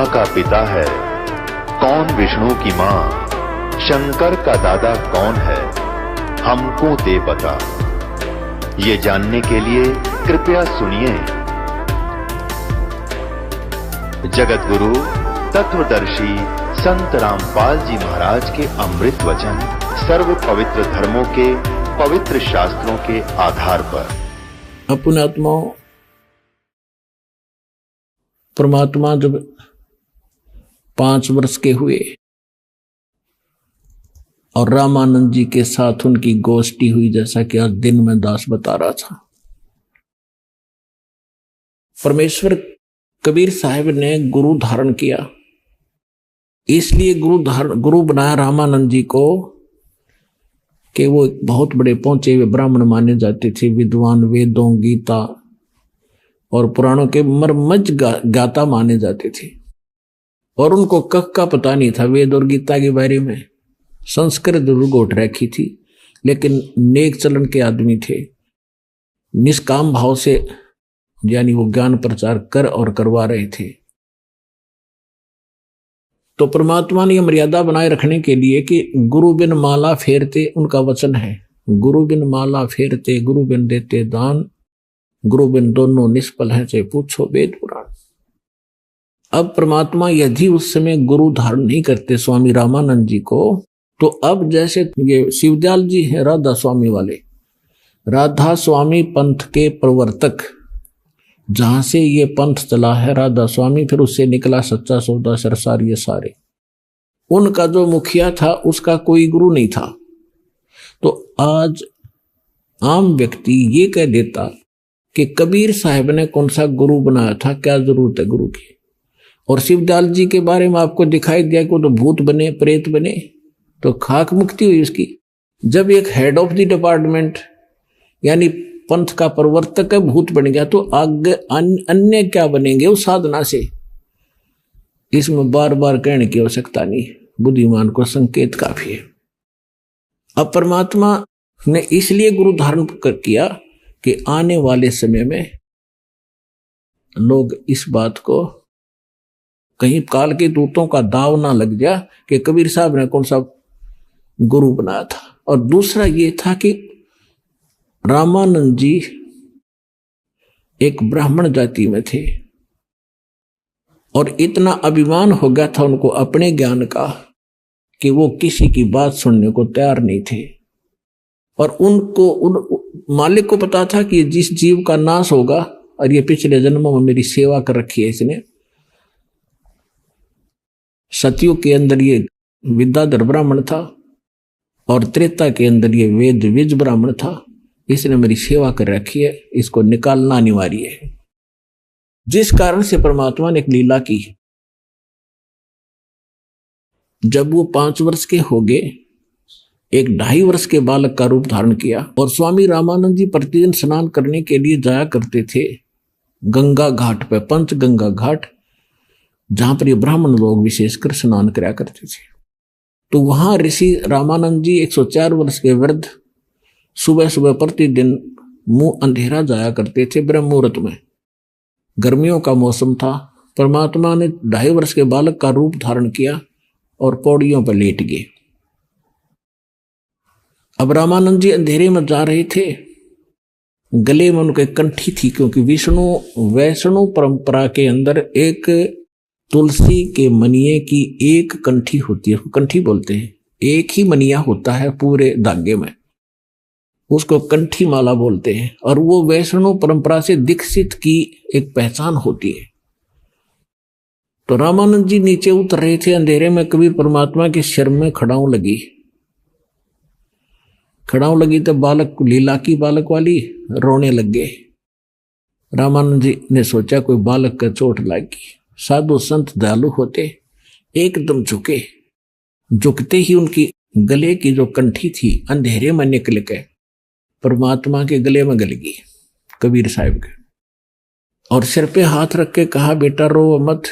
का पिता है, कौन विष्णु की मां, शंकर का दादा कौन है, हमको दे पता। ये जानने के लिए कृपया सुनिए। जगत गुरु तत्वदर्शी संत रामपाल जी महाराज के अमृत वचन सर्व पवित्र धर्मों के पवित्र शास्त्रों के आधार पर। अपने आत्माओं, परमात्मा जब 5 वर्ष के हुए और रामानंद जी के साथ उनकी गोष्ठी हुई, जैसा कि आज दिन में दास बता रहा था। परमेश्वर कबीर साहब ने गुरु धारण किया, इसलिए गुरु बनाया रामानंद जी को कि वो बहुत बड़े पहुंचे हुए ब्राह्मण माने जाते थे, विद्वान, वेदों, गीता और पुराणों के मर्मज्ञ गाता माने जाते थे। और उनको कख का पता नहीं था वेद और गीता के बारे में। संस्कृत जरूर गोट रखी थी, लेकिन नेक चलन के आदमी थे। निष्काम भाव से यानी वो ज्ञान प्रचार कर और करवा रहे थे। तो परमात्मा ने यह मर्यादा बनाए रखने के लिए कि गुरु बिन माला फेरते, उनका वचन है, गुरु बिन माला फेरते, गुरु बिन देते दान, गुरु बिन दोनों निष्फल है, चाहे पूछो वेद पुराण। अब परमात्मा यदि उस समय गुरु धारण नहीं करते स्वामी रामानंद जी को, तो अब जैसे ये शिवदयाल जी है राधा स्वामी वाले, राधा स्वामी पंथ के प्रवर्तक, जहां से ये पंथ चला है राधा स्वामी, फिर उससे निकला सच्चा सौदा सरसार, ये सारे उनका जो मुखिया था उसका कोई गुरु नहीं था। तो आज आम व्यक्ति ये कह देता कि कबीर साहब ने कौन सा गुरु बनाया था, क्या जरूरत है गुरु की। और शिवदयाल जी के बारे में आपको दिखाई दिया कि वो तो भूत बने, प्रेत बने, तो खाक मुक्ति हुई उसकी। जब एक हेड ऑफ द डिपार्टमेंट यानी पंथ का प्रवर्तक है भूत बन गया, तो आगे अन्य क्या बनेंगे उस साधना से। इसमें बार बार कहने की आवश्यकता नहीं, बुद्धिमान को संकेत काफी है। अब परमात्मा ने इसलिए गुरु धारण किया कि आने वाले समय में लोग इस बात को कहीं काल के दूतों का दाव ना लग जाए कि कबीर साहब ने कौन सा गुरु बनाया था। और दूसरा ये था कि रामानंद जी एक ब्राह्मण जाति में थे और इतना अभिमान हो गया था उनको अपने ज्ञान का कि वो किसी की बात सुनने को तैयार नहीं थे। और उनको उन मालिक को पता था कि जिस जीव का नाश होगा, और ये पिछले जन्मों में मेरी सेवा कर रखी है इसने, सतयुग के अंदर ये विद्याधर ब्राह्मण था और त्रेता के अंदर ये वेद विज ब्राह्मण था, इसने मेरी सेवा कर रखी है, इसको निकालना अनिवार्य है। जिस कारण से परमात्मा ने एक लीला की। जब वो 5 वर्ष के हो गए, एक 2.5 वर्ष के बालक का रूप धारण किया और स्वामी रामानंद जी प्रतिदिन स्नान करने के लिए जाया करते थे गंगा घाट पे, पंच गंगा घाट, जहां पर ये ब्राह्मण लोग विशेषकर स्नान कराया करते थे। तो वहां ऋषि रामानंद जी 104 वर्ष के वृद्ध सुबह सुबह प्रतिदिन मुंह अंधेरा जाया करते थे ब्रह्म मुहूर्त में। गर्मियों का मौसम था। परमात्मा ने 2.5 वर्ष के बालक का रूप धारण किया और पौड़ियों पर लेट गए। अब रामानंद जी अंधेरे में जा रहे थे, गले में उनके कंठी थी, क्योंकि वैष्णु परंपरा के अंदर एक तुलसी के मनिये की एक कंठी होती है, कंठी बोलते हैं, एक ही मनिया होता है पूरे धागे में, उसको कंठी माला बोलते हैं। और वो वैष्णु परंपरा से दीक्षित की एक पहचान होती है। तो रामानंद जी नीचे उतर रहे थे अंधेरे में, कबीर परमात्मा के सिर में खड़ाऊ लगी तो बालक, लीला की बालक वाली, रोने लग गए। रामानंद जी ने सोचा कोई बालक का चोट लगी। साधु संत दयालु होते, एकदम झुकते ही उनकी गले की जो कंठी थी अंधेरे में निकल के परमात्मा के गले में गल गई, कबीर साहब के। और सिर पे हाथ रख के कहा, बेटा रो मत,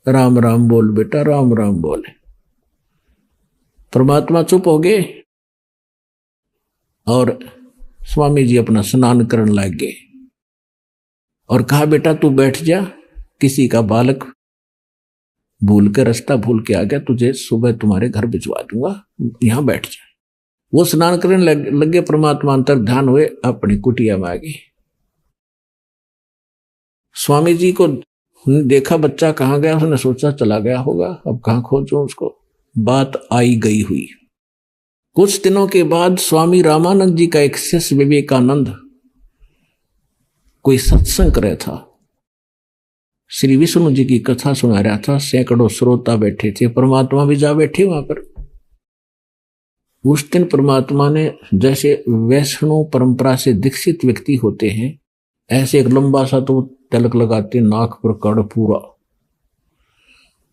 राम राम बोल बेटा, राम राम बोल। परमात्मा चुप हो गए और स्वामी जी अपना स्नान करने लग गए और कहा, बेटा तू बैठ जा, किसी का बालक भूल के रास्ता भूल के आ गया, तुझे सुबह तुम्हारे घर भिजवा दूंगा, यहां बैठ जा। वो स्नान करने लगे, परमात्मा अंतर ध्यान हुए, अपनी कुटिया में आ गई। स्वामी जी को देखा बच्चा कहाँ गया, उसने सोचा चला गया होगा, अब कहाँ खोजूं उसको। बात आई गई हुई। कुछ दिनों के बाद स्वामी रामानंद जी का एक शिष्य विवेकानंद कोई सत्संग कर रहा था, श्री विष्णु जी की कथा सुना रहा था, सैकड़ों श्रोता बैठे थे, परमात्मा भी जा बैठे वहां पर। उस दिन परमात्मा ने, जैसे वैष्णव परंपरा से दीक्षित व्यक्ति होते हैं, ऐसे एक लंबा सा तो तिलक लगाते, नाक पर कड़ पूरा,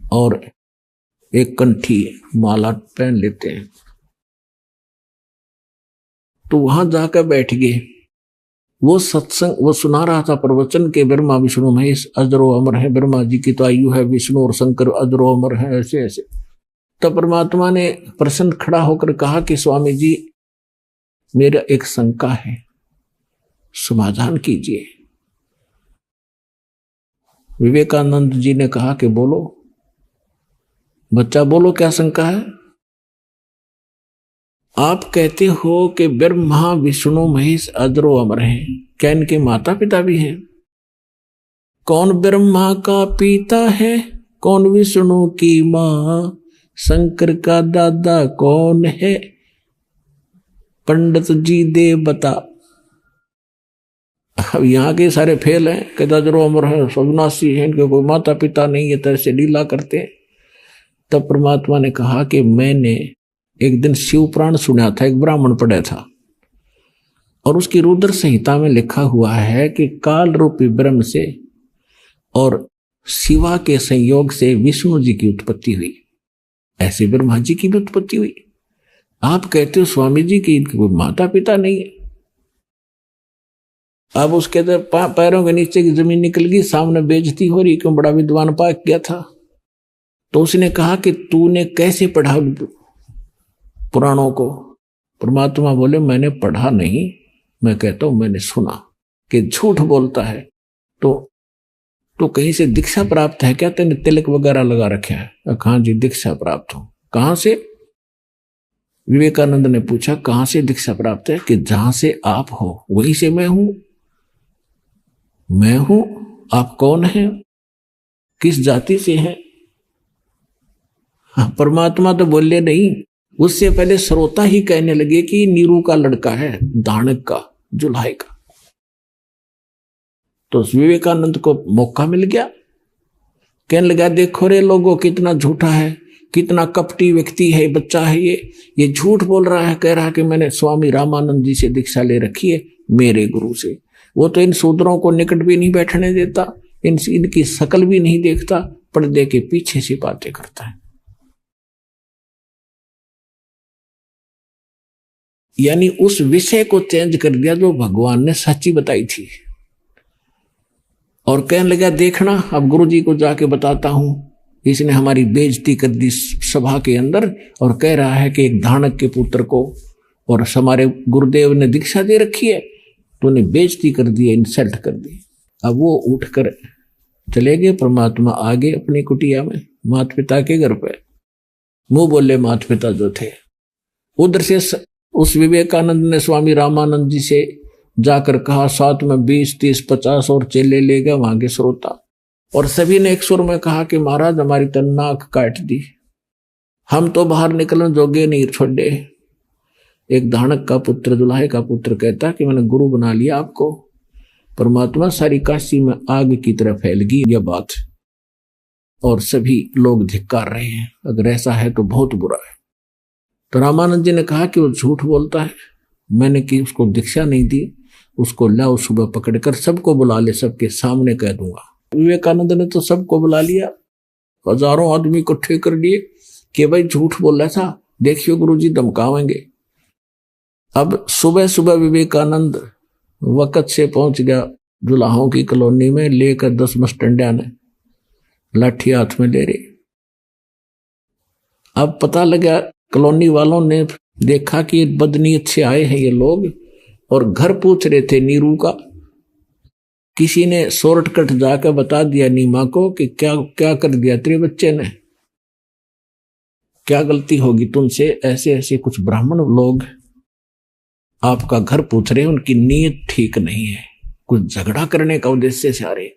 और एक कंठी माला पहन लेते हैं। तो वहां जाकर बैठ गए। वो सत्संग वो सुना रहा था प्रवचन के, ब्रह्मा विष्णु महेश अजरो अमर है, ब्रह्मा जी की तो आयु है, विष्णु और शंकर अजरो अमर है, ऐसे ऐसे। तब परमात्मा ने प्रसन्न खड़ा होकर कहा कि स्वामी जी, मेरा एक शंका है, समाधान कीजिए। विवेकानंद जी ने कहा कि बोलो बच्चा, बोलो क्या शंका है। आप कहते हो कि ब्रह्मा विष्णु महेश अजरो अमर हैं, क्या इनके माता पिता भी हैं? कौन ब्रह्मा का पिता है, कौन विष्णु की मां, शंकर का दादा कौन है, पंडित जी दे बता। अब यहाँ के सारे फेल हैं, कहता अजरो अमर है, सविनाशी है, इनके कोई माता पिता नहीं है, तरह से लीला करते हैं। तब परमात्मा ने कहा कि मैंने एक दिन शिव पुराण सुना था, एक ब्राह्मण पढ़ा था, और उसकी रुद्र संहिता में लिखा हुआ है कि काल रूपी ब्रह्म से और शिवा के संयोग से विष्णु जी की उत्पत्ति हुई, ऐसे ब्रह्मा जी की भी उत्पत्ति हुई। आप कहते हो स्वामी जी की इनके कोई माता पिता नहीं है। अब उसके पैरों के नीचे की जमीन निकल गई, सामने बेइज्जती हो रही, क्यों बड़ा विद्वान पाक गया था। तो उसने कहा कि तूने कैसे पढ़ा पुराणों को? परमात्मा बोले मैंने पढ़ा नहीं, मैं कहता हूं मैंने सुना कि झूठ बोलता है। तो कहीं से दीक्षा प्राप्त है क्या, तेने तिलक वगैरह लगा रखे हैं? कहां जी दीक्षा प्राप्त हो। कहां से? विवेकानंद ने पूछा कहां से दीक्षा प्राप्त है? कि जहां से आप हो वहीं से मैं हूं। मैं हूं? आप कौन हैं, किस जाति से हैं? हाँ, परमात्मा तो बोले नहीं, उससे पहले श्रोता ही कहने लगे कि नीरू का लड़का है, दानक का, जुल्हाई का। तो विवेकानंद को मौका मिल गया, कहने लगा देखो रे लोगों, कितना झूठा है, कितना कपटी व्यक्ति है बच्चा है, ये झूठ बोल रहा है, कह रहा है कि मैंने स्वामी रामानंद जी से दीक्षा ले रखी है, मेरे गुरु से। वो तो इन शूद्रों को निकट भी नहीं बैठने देता, इनकी शकल भी नहीं देखता, पर्दे के पीछे से बातें करता है। यानी उस विषय को चेंज कर दिया जो भगवान ने सच्ची बताई थी, और कहने लगा देखना अब गुरुजी को जाके बताता हूं, इसने हमारी बेइज्जती कर दी सभा के अंदर, और कह रहा है कि एक धानक के पुत्र को और हमारे गुरुदेव ने दीक्षा दे रखी है, तूने बेइज्जती कर दी, इंसल्ट कर दी। अब वो उठकर चले गए, परमात्मा आगे अपनी कुटिया में माता पिता के घर पे मुंह बोले माता पिता जो थे। उधर से उस विवेकानंद ने स्वामी रामानंद जी से जाकर कहा, साथ में 20, 30, 50 और चेले ले गए वहां के श्रोता, और सभी ने एक सुर में कहा कि महाराज हमारी तो नाक काट दी, हम तो बाहर निकलने जोगे नहीं छोड़े। एक धानक का पुत्र, दुल्हे का पुत्र कहता कि मैंने गुरु बना लिया आपको। परमात्मा सारी काशी में आग की तरह फैल गई यह बात, और सभी लोग धिक्कार रहे हैं, अगर ऐसा है तो बहुत बुरा है। तो रामानंद जी ने कहा कि वो झूठ बोलता है, मैंने कि उसको दीक्षा नहीं दी, उसको लाओ सुबह पकड़कर सबको बुला ले, सबके सामने कह दूंगा। विवेकानंद ने तो सबको बुला लिया, हजारों आदमी इकट्ठे कर लिए कि भाई झूठ बोल रहा था, देखियो गुरुजी धमकावेंगे। अब सुबह सुबह विवेकानंद वक्त से पहुंच गया जुलाहों की कॉलोनी में, लेकर 10 मस्टंडिया ने लाठी हाथ में ले रही। अब पता लगा, कॉलोनी वालों ने देखा कि बदनीयत से आए हैं ये लोग, और घर पूछ रहे थे नीरू का, किसी ने शॉर्टकट जाकर बता दिया नीमा को कि क्या क्या कर दिया तेरे बच्चे ने, क्या गलती होगी तुमसे। ऐसे ऐसे कुछ ब्राह्मण लोग आपका घर पूछ रहे हैं, उनकी नीयत ठीक नहीं है, कुछ झगड़ा करने का उद्देश्य से आ रहे।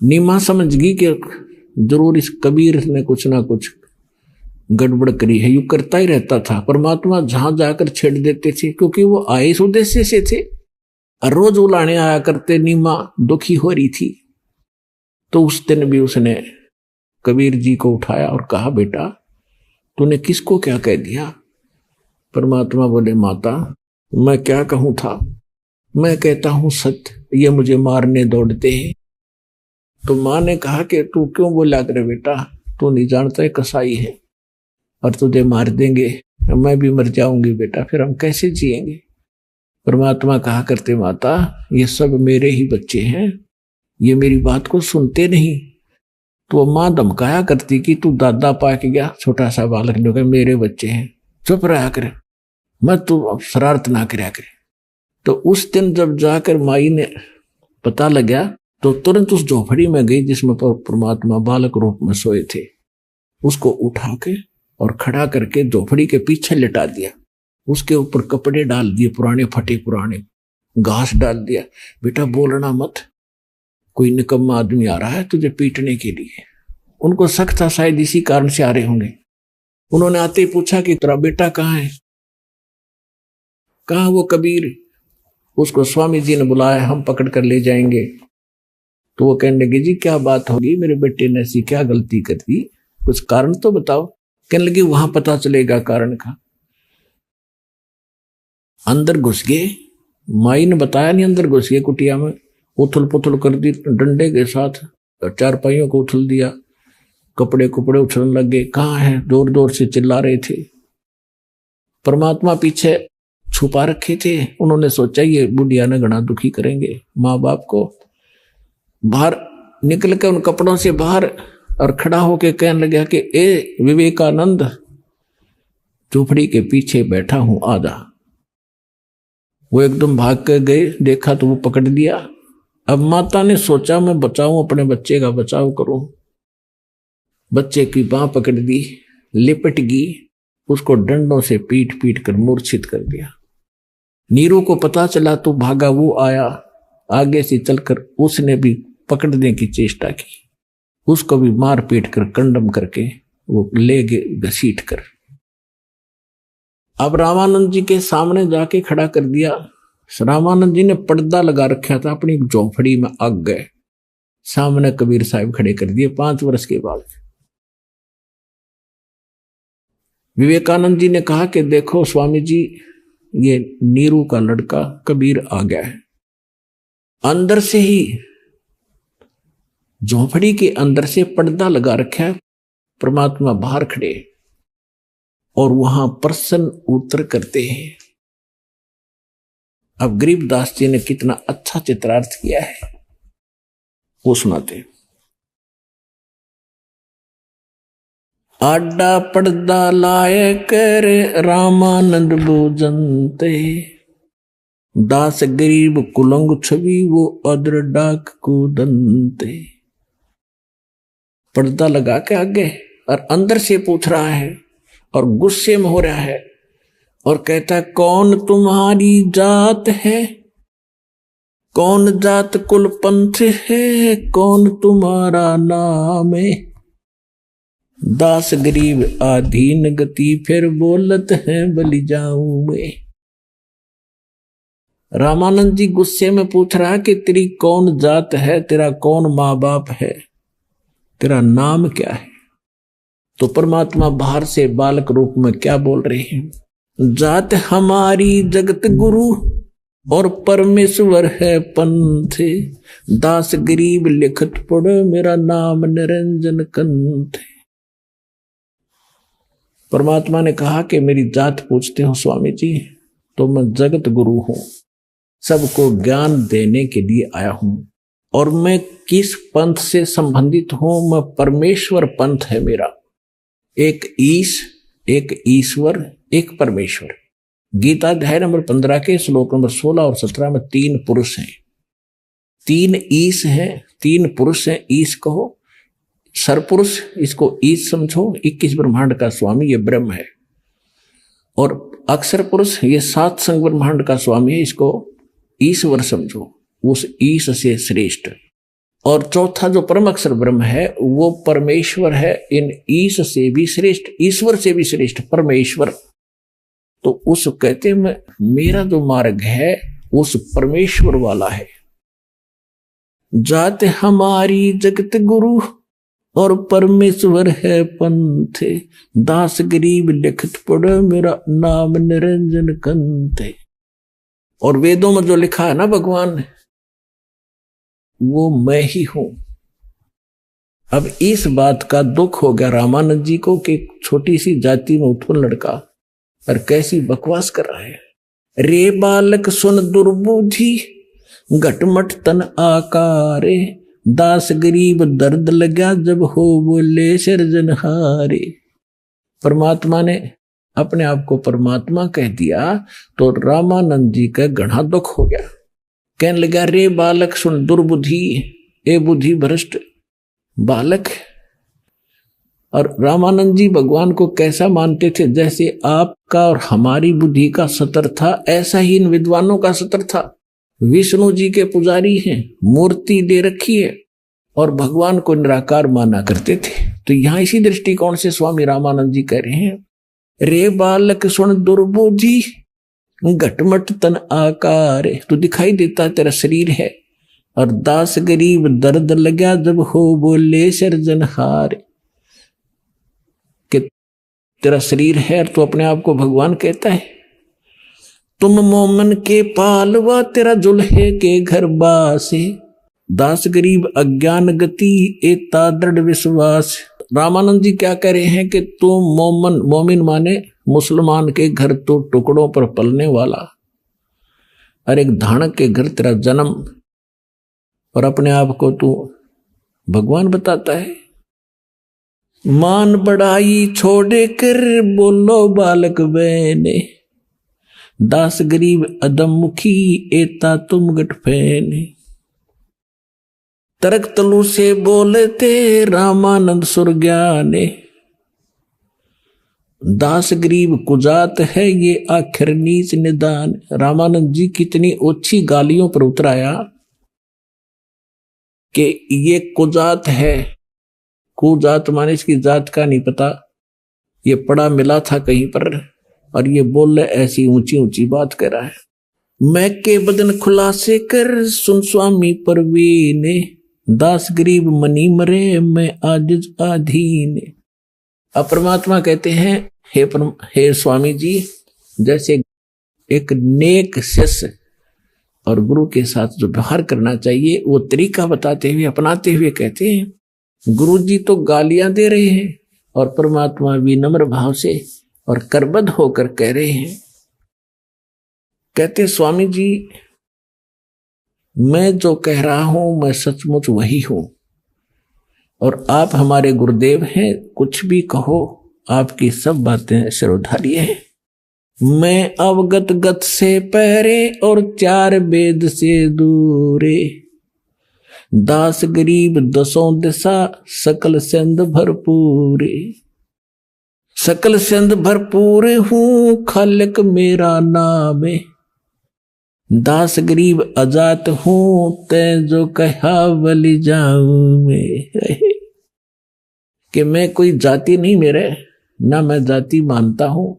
नीमा समझ गई कि जरूर इस कबीर ने कुछ ना कुछ गड़बड़ करी है। यू करता ही रहता था, परमात्मा जहां जाकर छेड़ देते थे, क्योंकि वो आए इस उद्देश्य से थे। रोज उलाने आया करते, नीमा दुखी हो रही थी। तो उस दिन भी उसने कबीर जी को उठाया और कहा, बेटा तूने किसको क्या कह दिया। परमात्मा बोले, माता मैं क्या कहूं था, मैं कहता हूं सत्य, ये मुझे मारने दौड़ते हैं। तो मां ने कहा कि तू क्यों बोला करे बेटा, तू नहीं जानता है कसाई है और तुझे मार देंगे, मैं भी मर जाऊंगी बेटा, फिर हम कैसे जिएंगे। परमात्मा कहा करते, माता ये सब मेरे ही बच्चे हैं, ये मेरी बात को सुनते नहीं। तो मां धमकाया करती कि तू दादा पाक गया, छोटा सा बालक ने कहा मेरे बच्चे हैं, चुप रहा करे, मत तू शरारत ना कराया करे। तो उस दिन जब जाकर माई ने पता लगा तो तुरंत उस झोपड़ी में गई जिसमें परमात्मा बालक रूप में सोए थे। उसको उठा के और खड़ा करके झोपड़ी के पीछे लिटा दिया, उसके ऊपर कपड़े डाल दिए पुराने फटे पुराने, घास डाल दिया। बेटा बोलना मत, कोई निकम्मा आदमी आ रहा है तुझे पीटने के लिए। उनको शक था शायद इसी कारण से आ रहे होंगे। उन्होंने आते ही पूछा कि तेरा बेटा कहाँ है, कहाँ वो कबीर। उसको स्वामी जी ने बुलाया, हम पकड़ कर ले जाएंगे। तो वो कहने लगे, जी क्या बात होगी, मेरे बेटे ने ऐसी क्या गलती कर दी, कुछ कारण तो बताओ। कहने लगे वहां पता चलेगा कारण का। अंदर घुस गए, माई ने बताया नहीं, अंदर घुस गए कुटिया में, उथल पुथल कर दी डंडे के साथ, चारपाइयों को उछल दिया, कपड़े कुपड़े उछलने लग गए। कहाँ है, जोर जोर से चिल्ला रहे थे। परमात्मा पीछे छुपा रखे थे। उन्होंने सोचा ये बुढ़िया ने घना दुखी करेंगे माँ बाप को। बाहर निकल के उन कपड़ों से बाहर और खड़ा होके कहने लगा कि ए विवेकानंद, झोपड़ी के पीछे बैठा हूं, आजा। वो एकदम भाग के गए, देखा तो वो पकड़ दिया। अब माता ने सोचा मैं बचाऊं, अपने बच्चे का बचाव करूं। बच्चे की बांह पकड़ दी, लिपट गई, उसको डंडों से पीट पीट कर मूर्छित कर दिया। नीरू को पता चला तो भागा, वो आया आगे से चलकर, उसने भी पकड़ने की चेष्टा की, उसको भी मार पीट कर कंडम करके वो ले गए घसीट कर। अब रामानंद जी के सामने जाके खड़ा कर दिया। रामानंद जी ने पर्दा लगा रखा था, अपनी झोपड़ी में आग गए, सामने कबीर साहब खड़े कर दिए, 5 वर्ष के बाद। विवेकानंद जी ने कहा कि देखो स्वामी जी, ये नीरू का लड़का कबीर आ गया है। अंदर से ही, झोपड़ी के अंदर से पर्दा लगा रखा है, परमात्मा बाहर खड़े और वहां प्रसन्न उत्तर करते हैं। अब गरीबदास जी ने कितना अच्छा चित्रार्थ किया है वो सुनाते। आडा पर्दा लाए कर रामानंद भोजनते, दास गरीब कुलंग छवि वो अदर डाक को दंते। पर्दा लगा के आगे और अंदर से पूछ रहा है और गुस्से में हो रहा है और कहता है, कौन तुम्हारी जात है, कौन जात कुल पंथ है, कौन तुम्हारा नाम है। दास गरीब आधीन गति, फिर बोलत है बलि जाऊं मैं। रामानंद जी गुस्से में पूछ रहा है कि तेरी कौन जात है, तेरा कौन माँ बाप है, तेरा नाम क्या है। तो परमात्मा बाहर से बालक रूप में क्या बोल रहे हैं, जात हमारी जगत गुरु और परमेश्वर है पंथ, दास गरीब लिखत पढ़ मेरा नाम निरंजन कंथ। परमात्मा ने कहा कि मेरी जात पूछते हो स्वामी जी, तो मैं जगत गुरु हूं, सबको ज्ञान देने के लिए आया हूं। और मैं किस पंथ से संबंधित हूं, मैं परमेश्वर पंथ है मेरा। एक ईश, एक ईश्वर, एक परमेश्वर। गीता अध्याय नंबर 15 के श्लोक नंबर 16 और 17 में 3 पुरुष हैं। तीन ईश हैं, तीन पुरुष हैं, ईश कहो, सरपुरुष इसको ईश समझो, 21 ब्रह्मांड का स्वामी ये ब्रह्म है, और अक्षर पुरुष ये 7 संग ब्रह्मांड का स्वामी है, इसको ईश्वर समझो, उस ईश से श्रेष्ठ। और चौथा जो परम अक्षर ब्रह्म है वो परमेश्वर है, इन ईश से भी श्रेष्ठ, ईश्वर से भी श्रेष्ठ परमेश्वर। तो उस कहते हैं मेरा जो मार्ग है उस परमेश्वर वाला है। जात हमारी जगत गुरु और परमेश्वर है पंथ, दास गरीब लिखत पढ़ मेरा नाम निरंजन कंथ। और वेदों में जो लिखा है ना भगवान ने, वो मैं ही हूं। अब इस बात का दुख हो गया रामानंद जी को कि छोटी सी जाति में उत्पन्न लड़का और कैसी बकवास कर रहा है। रे बालक सुन दुर्बुद्धि घटमट तन आकारे, दास गरीब दर्द लगा जब हो बोले सिरजनहारे। परमात्मा ने अपने आप को परमात्मा कह दिया तो रामानंद जी का घना दुख हो गया। कहने लगा रे बालक सुन दुर्बुद्धि, ए बुद्धि भ्रष्ट बालक। और रामानंद जी भगवान को कैसा मानते थे, जैसे आपका और हमारी बुद्धि का सतर था ऐसा ही इन विद्वानों का सतर था। विष्णु जी के पुजारी हैं, मूर्ति दे रखी है और भगवान को निराकार माना करते थे। तो यहां इसी दृष्टिकोण से स्वामी रामानंद जी कह रहे हैं रे बालक सुन दुर्बुद्धि घटमट तन आकार, तो दिखाई देता तेरा शरीर है, और दास गरीब दर्द लगा जब हो बोले सिरजनहार, कि तेरा शरीर है तो अपने आप को भगवान कहता है। तुम मोमन के पालवा तेरा जुल्हे के घर बासे, दास गरीब अज्ञान गति एता दृढ़ विश्वास। रामानंद जी क्या कह रहे हैं कि तुम मोमन, मोमिन माने मुसलमान के घर तो टुकड़ों पर पलने वाला, और एक धानक के घर तेरा जन्म, और अपने आप को तू भगवान बताता है। मान बढ़ाई छोड़े कर बोलो बालक बहने, दास गरीब अदम मुखी एता तुम गट फैने। तरक तलु से बोलते रामानंद सुरज्ञाने, दास गरीब कुजात है ये आखिर नीच निदान। रामानंद जी कितनी ओछी गालियों पर उतराया कि ये कुजात है। कुजात माने इसकी जात का नहीं पता, ये पढ़ा मिला था कहीं पर, और ये बोल ऐसी ऊंची ऊंची बात कर रहा है। मैं के बदन खुलासे कर सुन स्वामी परवीने, दास गरीब मनी मरे मैं आजिज आधीन। अब परमात्मा कहते हैं हे स्वामी जी, जैसे एक नेक शिष्य और गुरु के साथ जो व्यवहार करना चाहिए वो तरीका बताते हुए अपनाते हुए कहते हैं गुरु जी तो गालियां दे रहे हैं और परमात्मा विनम्र भाव से और करबद्ध होकर कह रहे हैं। कहते स्वामी जी मैं जो कह रहा हूं मैं सचमुच वही हूं और आप हमारे गुरुदेव हैं, कुछ भी कहो आपकी सब बातें सिरोधार्य हैं। मैं अवगत गत से पहरे और चार वेद से दूरे, दास गरीब दसों दिशा सकल सिंध भरपूरे। सकल सिंध भरपूर हूं खालिक मेरा नाम, दास गरीब अजात हूं तै जो कहा बलि जाऊं मैं। कि मैं कोई जाति नहीं मेरे, ना मैं जाति मानता हूं,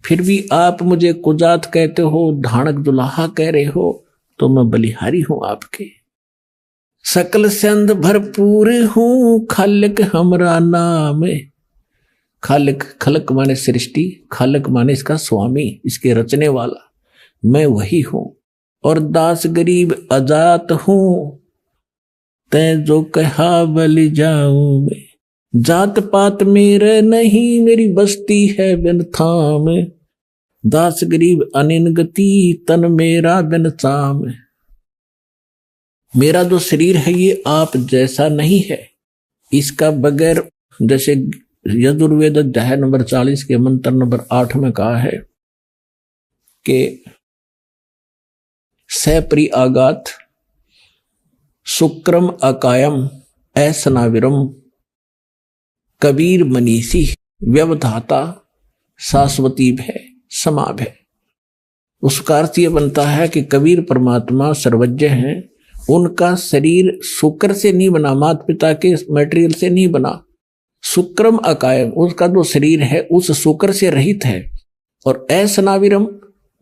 फिर भी आप मुझे कुजात कहते हो, धानक दुल्हा कह रहे हो, तो मैं बलिहारी हूं आपके। सकल सिंध भरपूर हूं खालिक हमरा नाम। खालिक, खलक माने सृष्टि, खालिक माने इसका स्वामी, इसके रचने वाला, मैं वही हूं। और दास गरीब अजात हूं तै जो कहा बलि जाऊं मैं। जात पात मेरे नहीं मेरी बस्ती है बिन थाम, दास गरीब अनिन गति तन मेरा बिन चाम। मेरा जो शरीर है ये आप जैसा नहीं है, इसका बगैर, जैसे यजुर्वेद अध्याय नंबर 40 के मंत्र नंबर 8 में कहा है कि सपरि आगात शुक्रम अकायम ऐसनाविरम कबीर मनीषी व्यवधाता शाश्वती भय समाभय। उसका अर्थ यह बनता है कि कबीर परमात्मा सर्वज्ञ हैं, उनका शरीर शुक्र से नहीं बना, माता पिता के मटेरियल से नहीं बना। शुक्रम अकायम, उसका जो शरीर है उस शुक्र से रहित है, और ऐसनाविरम,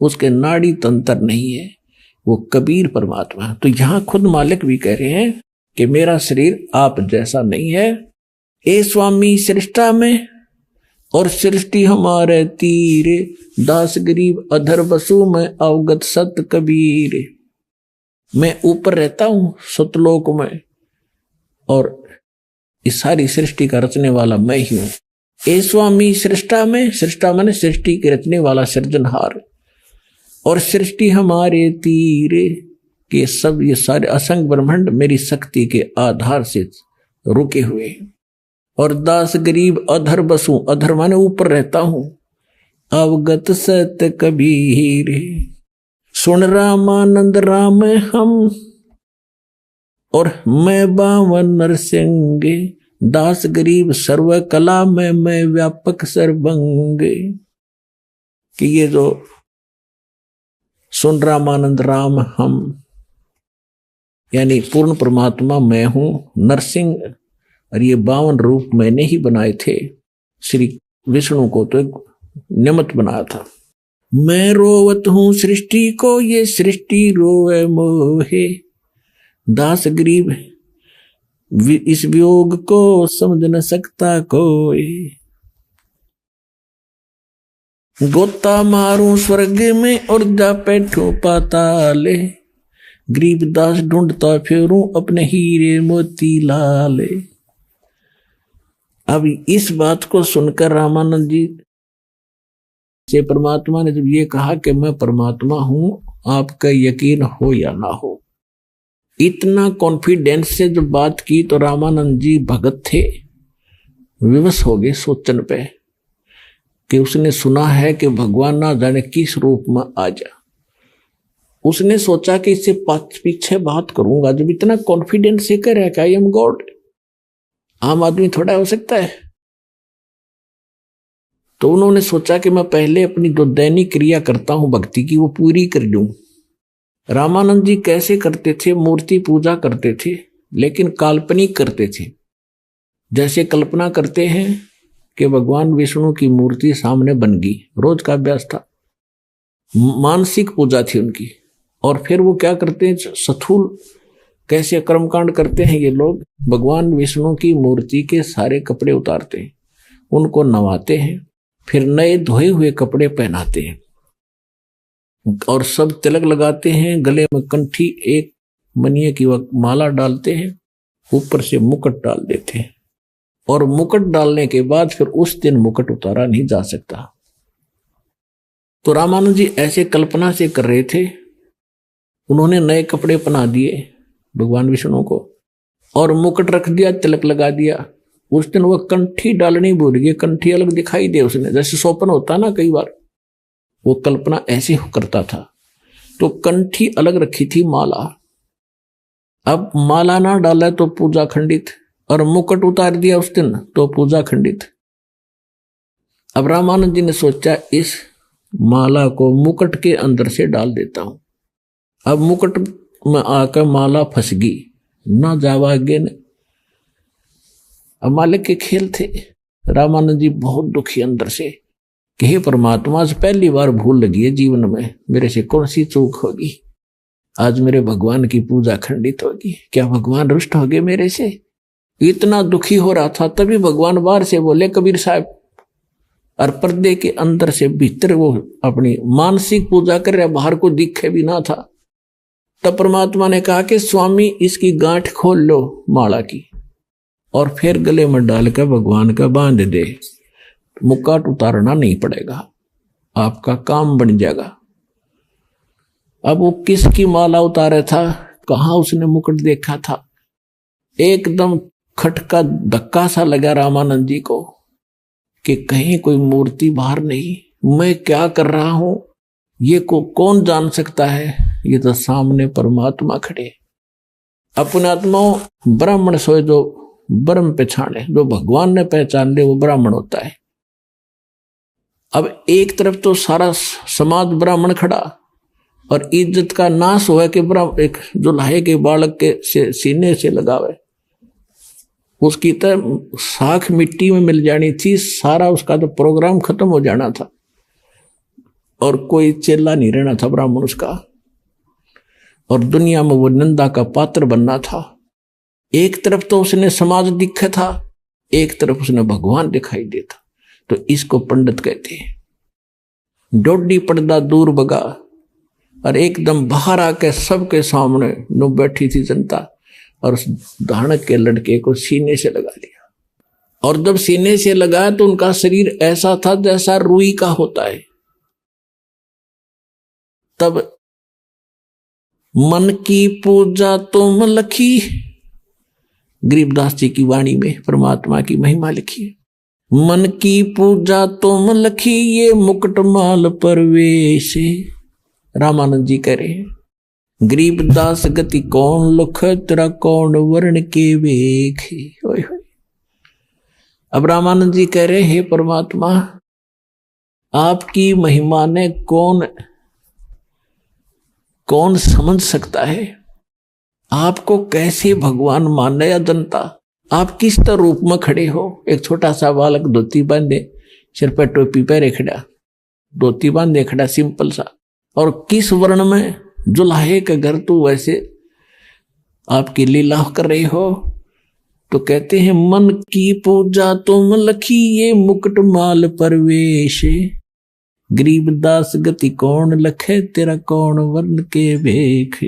उसके नाड़ी तंत्र नहीं है, वो कबीर परमात्मा। तो यहां खुद मालिक भी कह रहे हैं कि मेरा शरीर आप जैसा नहीं है। ए स्वामी सृष्टा में और सृष्टि हमारे तीरे, दास गरीब अधर बसु में अवगत सत कबीर। मैं ऊपर रहता हूं सतलोक में, और इस सारी सृष्टि का रचने वाला मैं ही हूं। ए स्वामी सृष्टा में, सृष्टा मैंने सृष्टि के रचने वाला सृजनहार, और सृष्टि हमारे तीरे के सब ये सारे असंग ब्रह्मांड मेरी शक्ति के आधार से रुके हुए हैं। और दास गरीब अधर बसू, अधर माने ऊपर रहता हूं, अवगत सत कबीर। सुन रामानंद राम हम, और मैं बावन नरसिंह, दास गरीब सर्व कला में मैं व्यापक सर्वंग। कि ये जो सुन रामानंद राम हम, यानी पूर्ण परमात्मा मैं हूं, नरसिंह, और ये 52 रूप मैंने ही बनाए थे। श्री विष्णु को तो एक निमित्त बनाया था। मैं रोवत हूं सृष्टि को, ये सृष्टि रोवे मोहे, दास गरीब इस वियोग को समझ न सकता कोई। गोता मारूं स्वर्ग में और जा बैठूं पाताले, गरीब दास ढूंढता फिरूं अपने हीरे मोती लाले। अब इस बात को सुनकर रामानंद जी से परमात्मा ने जब ये कहा कि मैं परमात्मा हूं, आपका यकीन हो या ना हो, इतना कॉन्फिडेंस से जब बात की तो रामानंद जी भगत थे, विवश हो गए सोचन पे कि उसने सुना है कि भगवान ना जाने किस रूप में आ जा। उसने सोचा कि इससे पीछे बात करूंगा, जब इतना कॉन्फिडेंस से कह रहा है कि आई एम गॉड, आम आदमी थोड़ा हो सकता है। तो उन्होंने सोचा कि मैं पहले अपनी जो दैनिक क्रिया करता हूं भक्ति की वो पूरी कर लूं। रामानंद जी कैसे करते थे? मूर्ति पूजा करते थे, लेकिन काल्पनिक करते थे। जैसे कल्पना करते हैं कि भगवान विष्णु की मूर्ति सामने बन गई, रोज का अभ्यास था, मानसिक पूजा थी उनकी। और फिर वो क्या करते हैं, स्थूल कैसे कर्मकांड करते हैं ये लोग, भगवान विष्णु की मूर्ति के सारे कपड़े उतारते हैं, उनको नवाते हैं, फिर नए धोए हुए कपड़े पहनाते हैं, और सब तिलक लगाते हैं, गले में कंठी एक मनिये की माला डालते हैं, ऊपर से मुकुट डाल देते हैं, और मुकुट डालने के बाद फिर उस दिन मुकुट उतारा नहीं जा सकता। तो रामानंद जी ऐसे कल्पना से कर रहे थे। उन्होंने नए कपड़े पहना दिए भगवान विष्णु को, और मुकुट रख दिया, तिलक लगा दिया। उस दिन वह कंठी डालनी भूल गए, कंठी अलग दिखाई दे उसने, जैसे स्वप्न होता ना कई बार, वो कल्पना ऐसे करता था। तो कंठी अलग रखी थी माला, अब माला ना डाला तो पूजा खंडित, और मुकुट उतार दिया उस दिन तो पूजा खंडित। अब रामानंद जी ने सोचा इस माला को मुकुट के अंदर से डाल देता हूं। अब मुकुट में आकर माला फंस गई, ना जावा आगे ने। अब मालिक के खेल थे। रामानंद जी बहुत दुखी अंदर से कि हे परमात्मा, आज पहली बार भूल लगी है जीवन में, मेरे से कौन सी चूक होगी, आज मेरे भगवान की पूजा खंडित होगी, क्या भगवान रुष्ट हो गए मेरे से? इतना दुखी हो रहा था, तभी भगवान बाहर से बोले कबीर साहब, और पर्दे के अंदर से भीतर वो अपनी मानसिक पूजा कर रहे, बाहर को दिखे भी ना था। तब परमात्मा ने कहा कि स्वामी इसकी गांठ खोल लो माला की, और फिर गले में डालकर भगवान का बांध दे, मुकुट उतारना नहीं पड़ेगा, आपका काम बन जाएगा। अब वो किसकी माला उतारे था, कहां उसने मुकुट देखा था? एकदम खटका धक्का सा लगा रामानंद जी को कि कहीं कोई मूर्ति बाहर नहीं, मैं क्या कर रहा हूं ये को कौन जान सकता है? ये तो सामने परमात्मा खड़े। अपने आत्माओं ब्राह्मण सोए जो ब्रह्म पहचाने, जो भगवान ने पहचान ले वो ब्राह्मण होता है। अब एक तरफ तो सारा समाज ब्राह्मण खड़ा और इज्जत का नाश हुआ कि एक जो लाहे के बालक के सीने से लगावे, उसकी तरह साख मिट्टी में मिल जानी थी, सारा उसका तो प्रोग्राम खत्म हो जाना था और कोई चेला नहीं रहना था ब्राह्मण उसका, और दुनिया में वो निंदा का पात्र बनना था। एक तरफ तो उसने समाज दिखा था, एक तरफ उसने भगवान दिखाई देता। तो इसको पंडित कहते हैं। डोडी पर्दा दूर भगा और एकदम बाहर आके सबके सामने नो बैठी थी जनता और उस धानक के लड़के को सीने से लगा लिया। और जब सीने से लगाया तो उनका शरीर ऐसा था जैसा रुई का होता है। तब मन की पूजा तुम लखी, गरीबदास जी की वाणी में परमात्मा की महिमा लिखी है। मन की पूजा तुम लखी ये मुकुटमाल परवेश, रामानंद जी कह रहे हैं। गरीबदास गति कौन लुख तेरा कौन वर्ण के वेख। अब रामानंद जी कह रहे हैं परमात्मा आपकी महिमा ने कौन समझ सकता है, आपको कैसे भगवान माने या जनता। आप किस तरह रूप में खड़े हो। एक छोटा सा बालक धोती बांधे, सिर पर टोपी पहने खड़ा, धोती बांधे खड़ा सिंपल सा, और किस वर्ण में जुलाहे का घर तू वैसे आपकी लीला कर रहे हो। तो कहते हैं मन की पूजा तुम लखी ये मुकुटमाल परवेश, गरीबदास गति कौन लखे तेरा कौन वर्ण के भेख।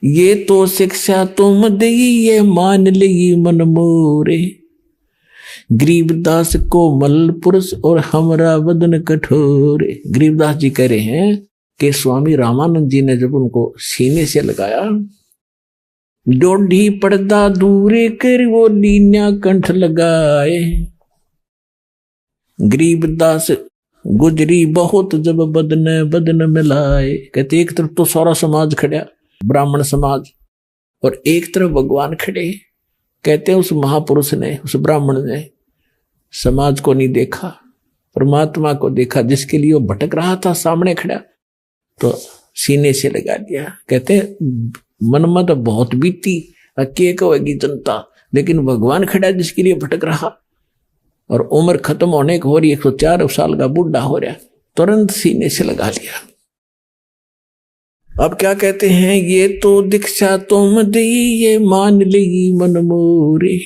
ये तो शिक्षा तुम दई ये मान ली मन मोरे, गरीबदास को मल पुरुष और हमरा बदन कठोरे। गरीबदास जी कह रहे हैं कि स्वामी रामानंद जी ने जब उनको सीने से लगाया, डोढ़ी पर्दा दूरे कर वो लीना कंठ लगाए, गरीबदास गुजरी बहुत जब बदन मिलाए। कहते एक तरफ तो सारा समाज खड़ा ब्राह्मण समाज और एक तरफ भगवान खड़े। कहते हैं उस महापुरुष ने, उस ब्राह्मण ने समाज को नहीं देखा, परमात्मा को देखा जिसके लिए वो भटक रहा था सामने खड़ा, तो सीने से लगा दिया। कहते मन में तो बहुत बीती अके कहेगी जनता, लेकिन भगवान खड़ा जिसके लिए भटक रहा और उम्र खत्म होने को हो रही, 104 साल का बूढ़ा हो रहा, तुरंत सीने से लगा लिया। अब क्या कहते हैं, ये तो दीक्षा तुम दी ये मान ली मन मोरे,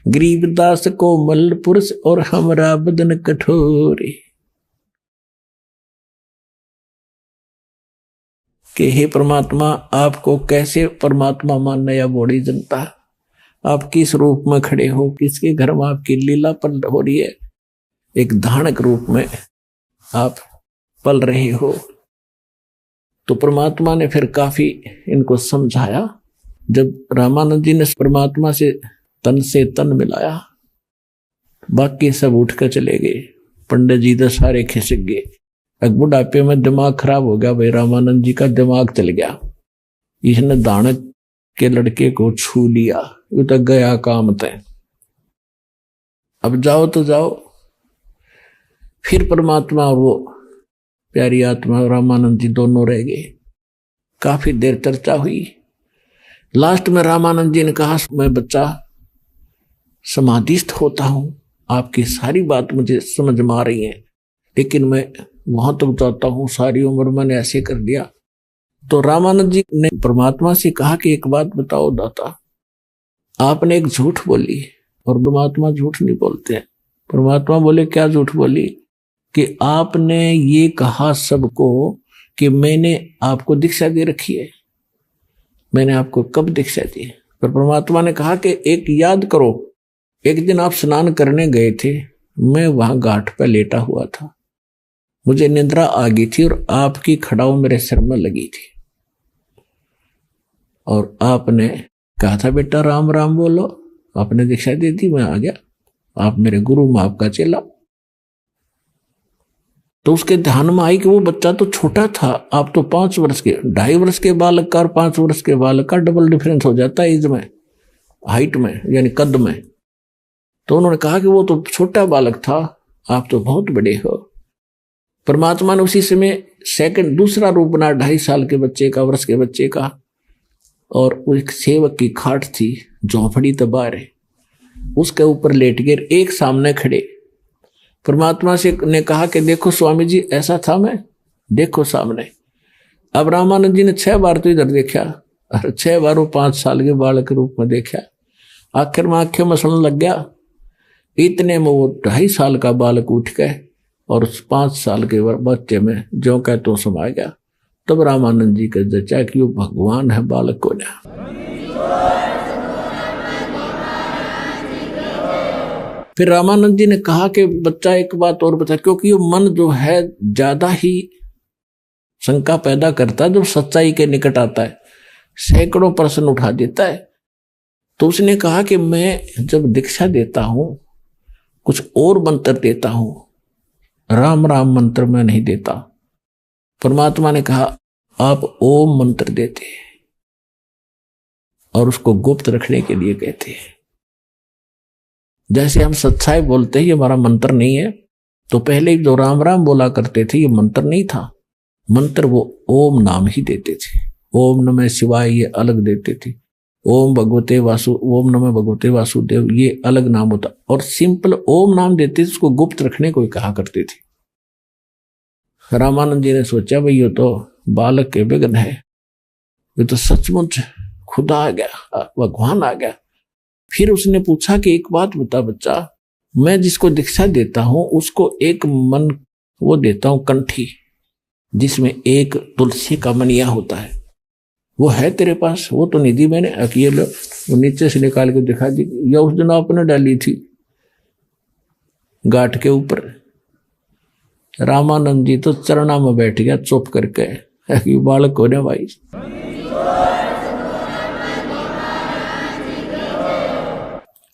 गरीबदास को मल पुरुष और हमरा बदन कठोरे। कि हे परमात्मा आपको कैसे परमात्मा मानना या बड़ी जनता, आप किस रूप में खड़े हो, किसके घर में आपकी लीला पल हो रही है। एक धानक रूप में आप पल रहे हो। तो परमात्मा ने फिर काफी इनको समझाया। जब रामानंद जी ने परमात्मा से तन मिलाया, बाकी सब उठ कर चले गए, पंडित जी तो सारे खिसक गए। एक बुढ़ापे में दिमाग खराब हो गया, भाई रामानंद जी का दिमाग चल गया, इसने दानक के लड़के को छू लिया, ये तो गया काम तय, अब जाओ तो जाओ। फिर परमात्मा और वो प्यारी आत्मा रामानंद जी दोनों रह गए। काफी देर चर्चा हुई। लास्ट में रामानंद जी ने कहा, मैं बच्चा समाधिस्थ होता हूं, आपकी सारी बात मुझे समझ में आ रही है, लेकिन मैं वहां तक जाता हूं, सारी उम्र मैंने ऐसे कर दिया। तो रामानंद जी ने परमात्मा से कहा कि एक बात बताओ दाता, आपने एक झूठ बोली और परमात्मा झूठ नहीं बोलते हैं। परमात्मा बोले क्या झूठ बोली? कि आपने ये कहा सबको कि मैंने आपको दीक्षा दे रखी है। मैंने आपको कब दीक्षा दी? पर परमात्मा ने कहा कि एक याद करो, एक दिन आप स्नान करने गए थे, मैं वहां घाट पर लेटा हुआ था, मुझे निद्रा आ गई थी और आपकी खड़ाऊ मेरे सिर में लगी थी और आपने कहा था बेटा राम राम बोलो, आपने दीक्षा दे दी, मैं आ गया, आप मेरे गुरु, मैं आपका चेला। तो उसके ध्यान में आई कि वो बच्चा तो छोटा था, आप तो 5 वर्ष के, 2.5 वर्ष के बालक का और 5 वर्ष के बालक का डबल डिफरेंस हो जाता है एज में, हाइट में, यानी कद में। तो उन्होंने कहा कि वो तो छोटा बालक था, आप तो बहुत बड़े हो। परमात्मा ने उसी समय सेकंड दूसरा रूप बना 2.5 साल के बच्चे का, वर्ष के बच्चे का, और एक सेवक की खाट थी, झोंपड़ी तबार है, उसके ऊपर लेट गए, एक सामने खड़े। परमात्मा से ने कहा कि देखो स्वामी जी, ऐसा था मैं, देखो सामने। अब रामानंद जी ने 6 बार तो इधर देखा और 6 बार वो 5 साल के बालक के रूप में देखा। आखिर में आंखें मसलन लग गया। इतने में वो 2.5 साल का बालक उठ गए और उस 5 साल के बच्चे में जो कह तो समा गया। तब रामानंद जी का जचा कि वो भगवान है बालक को ना। फिर रामानंद जी ने कहा कि बच्चा एक बात और बता, क्योंकि वो मन जो है ज्यादा ही शंका पैदा करता है जब सच्चाई के निकट आता है, सैकड़ों प्रश्न उठा देता है। तो उसने कहा कि मैं जब दीक्षा देता हूं कुछ और मंत्र देता हूं, राम राम मंत्र मैं नहीं देता। परमात्मा ने कहा आप ओम मंत्र देते और उसको गुप्त रखने के लिए कहते हैं। जैसे हम सच्चाई बोलते हैं ये हमारा मंत्र नहीं है, तो पहले जो राम राम बोला करते थे ये मंत्र नहीं था, मंत्र वो ओम नाम ही देते थे। ओम नमः शिवाय ये अलग देते थे, ओम भगवते वासु, ओम नमः भगवते वासुदेव ये अलग नाम होता, और सिंपल ओम नाम देते थे, उसको गुप्त रखने को कहा करते थे। रामानंद जी ने सोचा भाई ये तो बालक के विघ्न है, ये तो सचमुच खुदा आ गया, भगवान आ गया। फिर उसने पूछा कि एक बात बता बच्चा, मैं जिसको दीक्षा देता हूं उसको एक मन वो देता हूं कंठी, जिसमें एक तुलसी का मनिया होता है, वो है तेरे पास? वो तो निधि मैंने अकेले वो नीचे से निकाल के दिखा दी, या उस दिन आपने डाली थी गाठ के ऊपर। रामानंद जी तो चरणा में बैठ गया चुप करके, बालक हो ना भाई।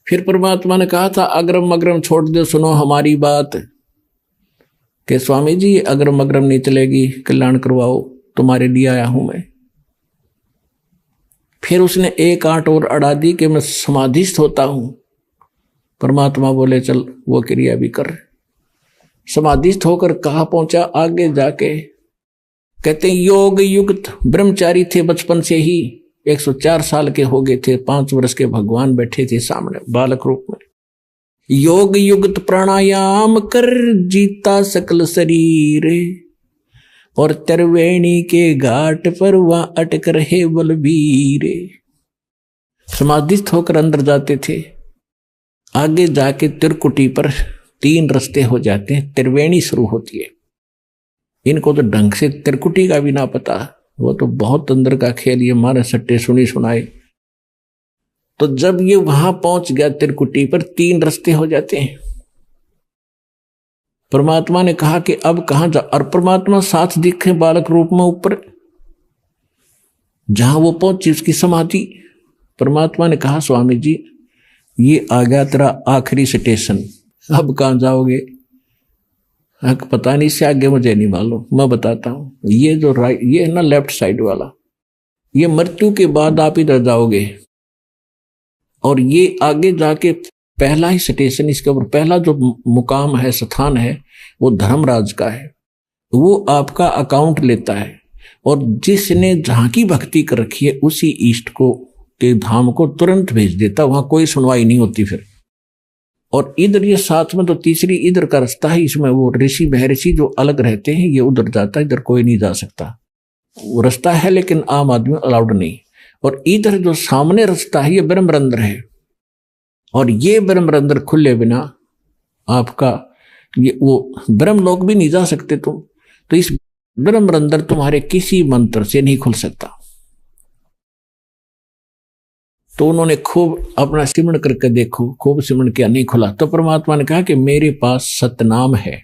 फिर परमात्मा ने कहा था अग्रम अग्रम छोड़ दो, सुनो हमारी बात, कि स्वामी जी अग्रम अग्रम नहीं चलेगी, कल्याण करवाओ, तुम्हारे लिए आया हूं मैं। फिर उसने एक आंट और अड़ा दी कि मैं समाधिस्थ होता हूं। परमात्मा बोले चल वो क्रिया भी कर। समाधिस्थ होकर कहाँ पहुंचा? आगे जाके कहते योग युक्त ब्रह्मचारी थे बचपन से ही, 104 साल के हो गए थे, 5 वर्ष के भगवान बैठे थे सामने बालक रूप में। योग युक्त प्राणायाम कर जीता सकल शरीर, और त्रिवेणी के घाट पर वहां अटक रहे बलबीर। समाधिस्थ होकर अंदर जाते थे, आगे जाके त्रिकुटी पर 3 रास्ते हो जाते हैं, त्रिवेणी शुरू होती है। इनको तो ढंग से त्रिकुटी का भी ना पता, वो तो बहुत अंदर का खेल, ये मारे सट्टे सुनी सुनाए। तो जब ये वहां पहुंच गया त्रिकुटी पर, 3 रास्ते हो जाते हैं। परमात्मा ने कहा कि अब कहां जा, और परमात्मा साथ दिखे बालक रूप में ऊपर, जहां वो पहुंची उसकी समाधि। परमात्मा ने कहा स्वामी जी ये आ गया तेरा आखिरी स्टेशन, अब कहां जाओगे? पता नहीं, इससे आगे मुझे नहीं मालूम, मैं बताता हूं। ये जो राइट, ये है ना लेफ्ट साइड वाला, ये मृत्यु के बाद आप इधर जाओगे, और ये आगे जाके पहला ही स्टेशन, इसके ऊपर पहला जो मुकाम है, स्थान है, वो धर्मराज का है। वो आपका अकाउंट लेता है, और जिसने जहां की भक्ति कर रखी है उसी इष्ट को के धाम को तुरंत भेज देता, वहां कोई सुनवाई नहीं होती फिर। और इधर ये साथ में तो तीसरी इधर का रास्ता है, इसमें वो ऋषि महर्षि जो अलग रहते हैं, ये उधर जाता है, इधर कोई नहीं जा सकता। वो रास्ता है लेकिन आम आदमी अलाउड नहीं। और इधर जो सामने रास्ता है ये ब्रह्मरंध्र है, और ये ब्रह्मरंध्र खुले बिना आपका ये वो ब्रह्मलोक भी नहीं जा सकते तुम। तो इस ब्रह्मरंध्र तुम्हारे किसी मंत्र से नहीं खुल सकता। तो उन्होंने खूब अपना सिमरण करके देखो, खूब सिमरण किया, नहीं खुला। तो परमात्मा ने कहा कि मेरे पास सतनाम है,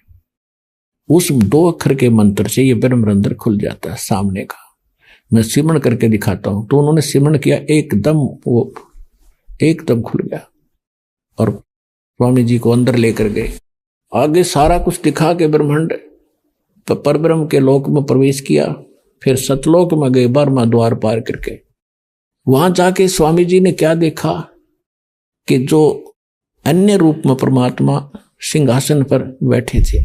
उस 2 अक्षर के मंत्र से ये ब्रह्मरंध्र खुल जाता है सामने का। मैं सिमरण करके दिखाता हूं। तो उन्होंने सिमरण किया, एकदम वो एकदम खुल गया, और स्वामी जी को अंदर लेकर गए। आगे सारा कुछ दिखा के ब्रह्मांड, परब्रह्म के लोक में प्रवेश किया, फिर सतलोक में गए 12वां द्वार पार करके। वहां जाके स्वामी जी ने क्या देखा कि जो अन्य रूप में परमात्मा सिंहासन पर बैठे थे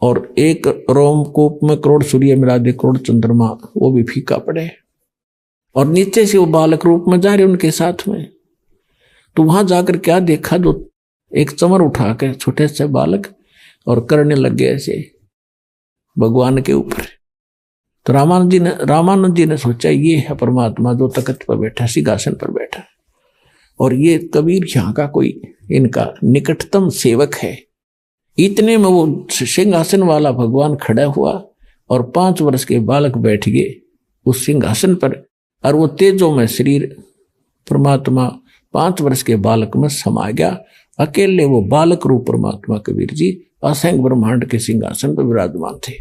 और एक रोमकूप में करोड़ सूर्य मिला दे, करोड़ चंद्रमा, वो भी फीका पड़े, और नीचे से वो बालक रूप में जा रहे उनके साथ में। तो वहां जाकर क्या देखा, जो एक चमर उठा के छोटे से बालक और करने लग गए ऐसे भगवान के ऊपर। तो रामानंद जी ने सोचा ये है परमात्मा जो तख्त पर बैठा, सिंहासन पर बैठा, और ये कबीर यहाँ का कोई इनका निकटतम सेवक है। इतने में वो सिंहासन वाला भगवान खड़ा हुआ और 5 वर्ष के बालक बैठ गए उस सिंहासन पर, और वो तेजों में शरीर परमात्मा 5 वर्ष के बालक में समा गया। अकेले वो बालक रूप परमात्मा कबीर जी असंख्य ब्रह्मांड के सिंहासन पर विराजमान थे।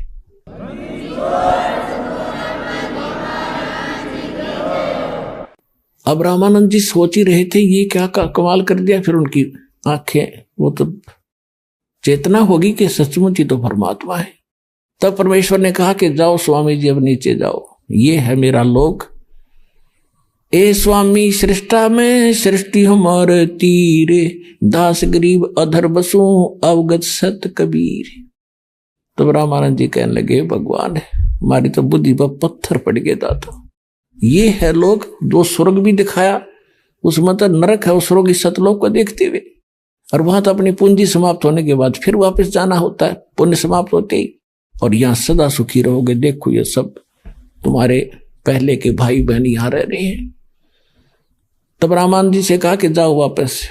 अब रामानंद जी सोच ही रहे थे ये क्या कमाल कर दिया। फिर उनकी आंखें, वो तो चेतना होगी कि सचमुच ही तो परमात्मा है। तब परमेश्वर ने कहा कि जाओ स्वामी जी, अब नीचे जाओ, ये है मेरा लोक। ए स्वामी सृष्टा में सृष्टि हमारे तीरे, दास गरीब अधर बसों अवगत सत कबीर। तब रामानंद जी कहने लगे भगवान हमारी तो बुद्धि पर पत्थर पड़ गए दाता। ये है लोग जो स्वर्ग भी दिखाया, उसमें तो नरक है, उस स्वर्ग सतलोक को देखते हुए, और वहां तो अपनी पूंजी समाप्त होने के बाद फिर वापस जाना होता है, पुण्य समाप्त होते ही, और यहां सदा सुखी रहोगे। देखो ये सब तुम्हारे पहले के भाई बहन यहां रह रहे हैं। तब रामानंद जी से कहा कि जाओ वापस।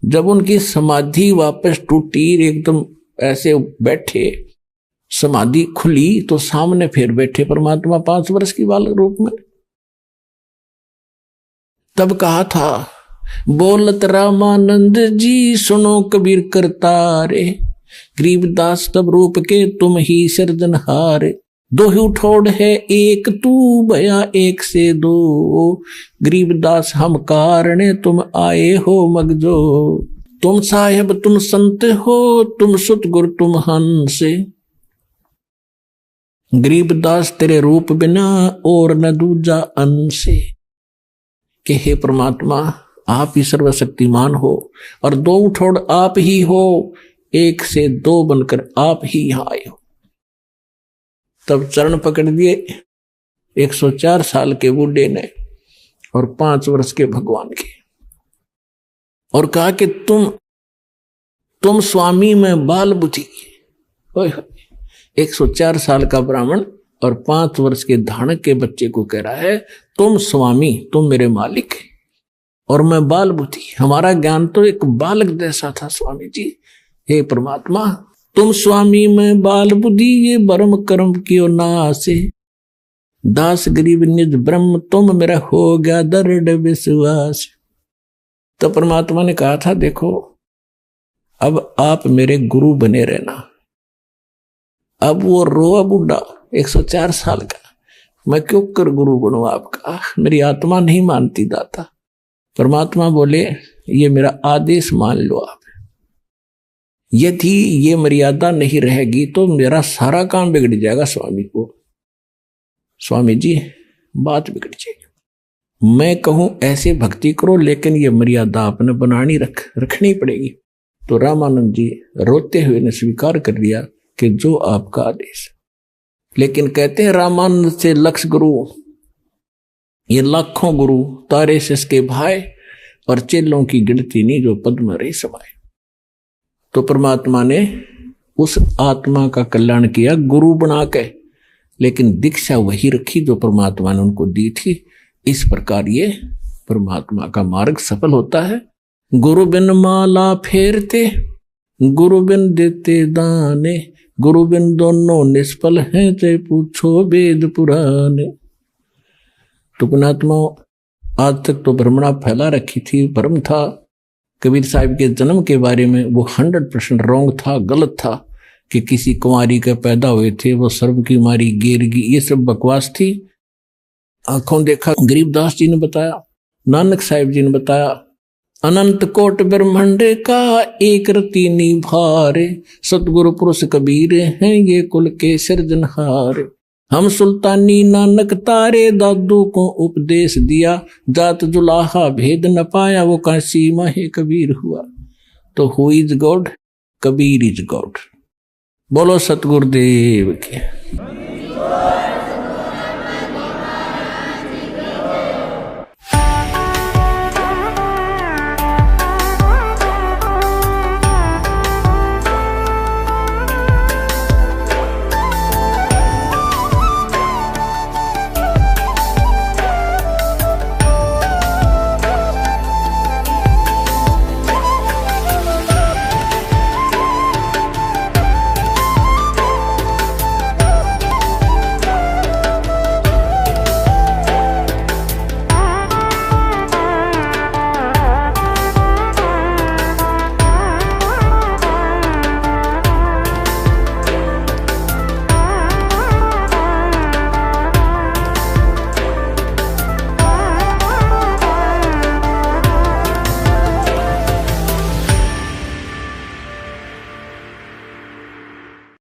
जब उनकी समाधि वापस टूटी, एकदम ऐसे बैठे, समाधि खुली, तो सामने फिर बैठे परमात्मा 5 वर्ष की बालक रूप में। तब कहा था बोलत रामानंद जी सुनो कबीर करतारे, गरीबदास तब रूप के तुम ही सिरजनहारे। दो ही उठोड़ है एक तू भया एक से दो, गरीबदास हम कारणे तुम आए हो मगजो। तुम साहेब तुम संत हो, तुम सुत गुर तुम हंस, गरीबदास तेरे रूप बिना और न दूजा अंश। कि हे परमात्मा आप ही सर्वशक्तिमान हो, और 2 उठोड़ आप ही हो, 1 से 2 बनकर आप ही यहां आए हो। तब चरण पकड़ दिए 104 साल के बूढ़े ने और 5 वर्ष के भगवान के, और कहा कि तुम स्वामी में बाल बुद्धि। 104 साल का ब्राह्मण और 5 वर्ष के धानक के बच्चे को कह रहा है तुम स्वामी, तुम मेरे मालिक, और मैं बाल बुद्धि। हमारा ज्ञान तो एक बालक जैसा था स्वामी जी। हे परमात्मा तुम स्वामी में बाल बुद्धि, ये ब्रह्म कर्म कियो नासे, दास गरीब निज ब्रह्म तुम मेरा हो गया दृढ़ विश्वास। तो परमात्मा ने कहा था देखो अब आप मेरे गुरु बने रहना। अब वो रोआ बुढ़ा 104 साल का, मैं क्यों कर गुरु बनूं आपका, मेरी आत्मा नहीं मानती दाता। परमात्मा बोले ये मेरा आदेश मान लो आप, यदि ये मर्यादा नहीं रहेगी तो मेरा सारा काम बिगड़ जाएगा। स्वामी जी बात बिगड़ जाएगी। मैं कहूं ऐसे भक्ति करो, लेकिन ये मर्यादा आपने बनानी रखनी पड़ेगी। तो रामानंद जी रोते हुए ने स्वीकार कर लिया कि जो आपका आदेश। लेकिन कहते हैं रामानंद से लक्ष गुरु, ये लाखों गुरु तारे से इसके भाई, और चेलों की गिनती नहीं जो पद में रही समाये। तो परमात्मा ने उस आत्मा का कल्याण किया गुरु बना के, लेकिन दीक्षा वही रखी जो परमात्मा ने उनको दी थी। इस प्रकार ये परमात्मा का मार्ग सफल होता है। गुरु बिन माला फेरते, गुरु बिन देते दाने, गुरु बिन दोनों निष्फल हैं, चाहे पूछो वेद पुराने। तो पुणात्मा आज तक तो भ्रमणा फैला रखी थी, भ्रम था। कबीर साहब के जन्म के बारे में वो 100% रॉन्ग था, गलत था, कि किसी कुंवारी के पैदा हुए थे, वो सर्व की मारी गेरगी, ये सब बकवास थी। आंखों देखा गरीबदास जी ने बताया, नानक साहिब जी ने बताया, अनंत कोट ब्रह्मांड का एक रति निभारे, सतगुरु पुरुष कबीर हैं ये कुल के सिरजनहार। हम सुल्तानी नानक तारे, दादू को उपदेश दिया, जात जुलाहा भेद न पाया, वो काशी माहे कबीर हुआ। तो who is God? Kabir is God. बोलो सतगुरुदेव के।